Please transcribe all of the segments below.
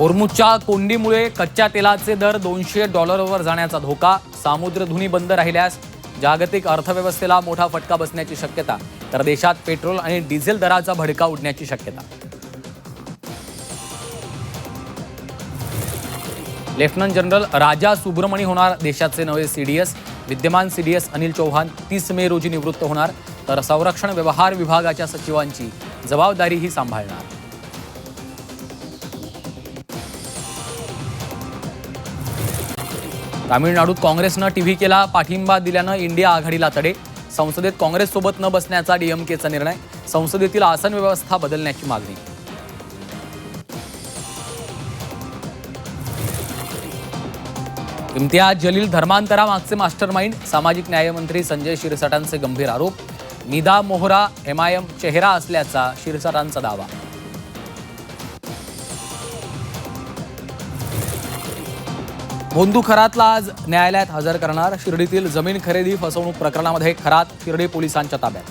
होर्मुझच्या कोंडीमुळे कच्च्या तेलाचे दर $200 जाण्याचा धोका. समुद्रधुनी बंद राहिल्यास जागतिक अर्थव्यवस्थेला मोठा फटका बसण्याची शक्यता, तर देशात पेट्रोल आणि डिझेल दराचा भडका उडण्याची शक्यता. लेफ्टनंट जनरल राजा सुब्रमणी होणार देशाचे नवे सीडीएस. विद्यमान सीडीएस अनिल चौहान 30 मे रोजी निवृत्त होणार, तर संरक्षण व्यवहार विभागाच्या सचिवांची जबाबदारीही सांभाळणार. तामिळनाडूत काँग्रेसनं टीव्हीकेला पाठिंबा दिल्यानं इंडिया आघाडीला तडे. संसदेत काँग्रेससोबत न बसण्याचा डीएमकेचा निर्णय. संसदेतील आसन व्यवस्था बदलण्याची मागणी. इम्तियाज जलील धर्मांतरामागचे मास्टरमाइंड. सामाजिक न्यायमंत्री संजय शिरसाटांचे गंभीर आरोप. निदा मोहरा MIM चेहरा असल्याचा शिरसाटांचा दावा. भोंदू खरातला आज न्यायालयात हजर करणार. शिर्डीतील जमीन खरेदी फसवणूक प्रकरणामध्ये खरात शिर्डी पोलिसांच्या ताब्यात.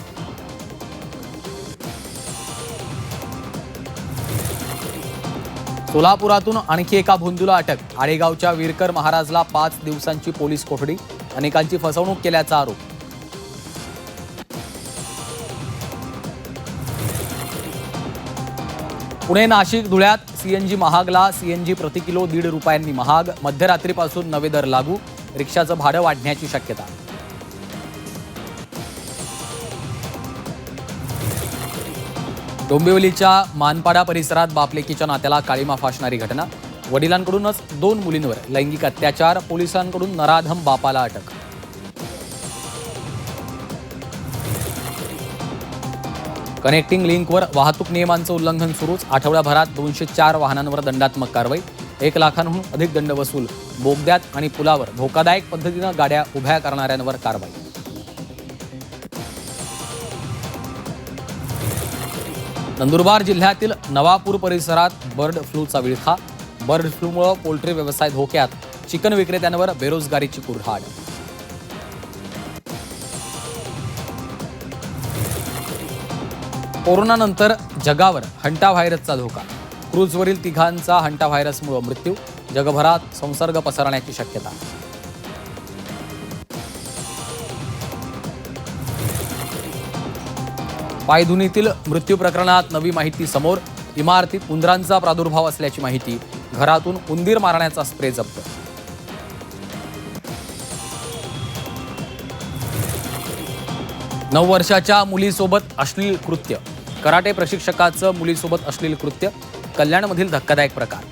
सोलापुरातून आणखी एका भोंदूला अटक. आडेगावच्या वीरकर महाराजला 5 दिवसांची पोलीस कोठडी. अनेकांची फसवणूक केल्याचा आरोप. पुणे नाशिक धुळ्यात CNG महागला. CNG प्रति किलो ₹1.5 महाग. मध्यरात्रीपासून नवे दर लागू. रिक्षाचं भाडं वाढण्याची शक्यता. डोंबिवलीच्या मानपाडा परिसरात बापलेकीच्या नात्याला काळीमा फासणारी घटना. वडिलांकडूनच 2 मुलींवर लैंगिक अत्याचार. पोलिसांकडून नराधम बापाला अटक. कनेक्टिंग लिंकवर वाहतूक नियमांचं उल्लंघन सुरूच. आठवड्याभरात 204 वाहनांवर दंडात्मक कारवाई. 1 लाखांहून अधिक दंड वसूल. बोगद्यात आणि पुलावर धोकादायक पद्धतीनं गाड्या उभ्या करणाऱ्यांवर कारवाई. नंदुरबार जिल्ह्यातील नवापूर परिसरात बर्ड फ्लूचा विळखा. बर्ड फ्लूमुळे पोल्ट्री व्यवसाय धोक्यात. चिकन विक्रेत्यांवर बेरोजगारीची कुऱ्हाड. कोरोनानंतर जगावर हंटा व्हायरसचा धोका. क्रूजवरील 3घांचा हंटा व्हायरसमुळे मृत्यू. जगभरात संसर्ग पसरण्याची शक्यता. पायधुनीतील मृत्यू प्रकरणात नवी माहिती समोर. इमारतीत उंदरांचा प्रादुर्भाव असल्याची माहिती. घरातून उंदीर मारण्याचा स्प्रे जप्त. नऊ वर्षाच्या मुलीसोबत अश्लील कृत्य. कराटे प्रशिक्षकाचं मुलीसोबत अश्लील कृत्य. कल्याणमधील धक्कादायक प्रकार.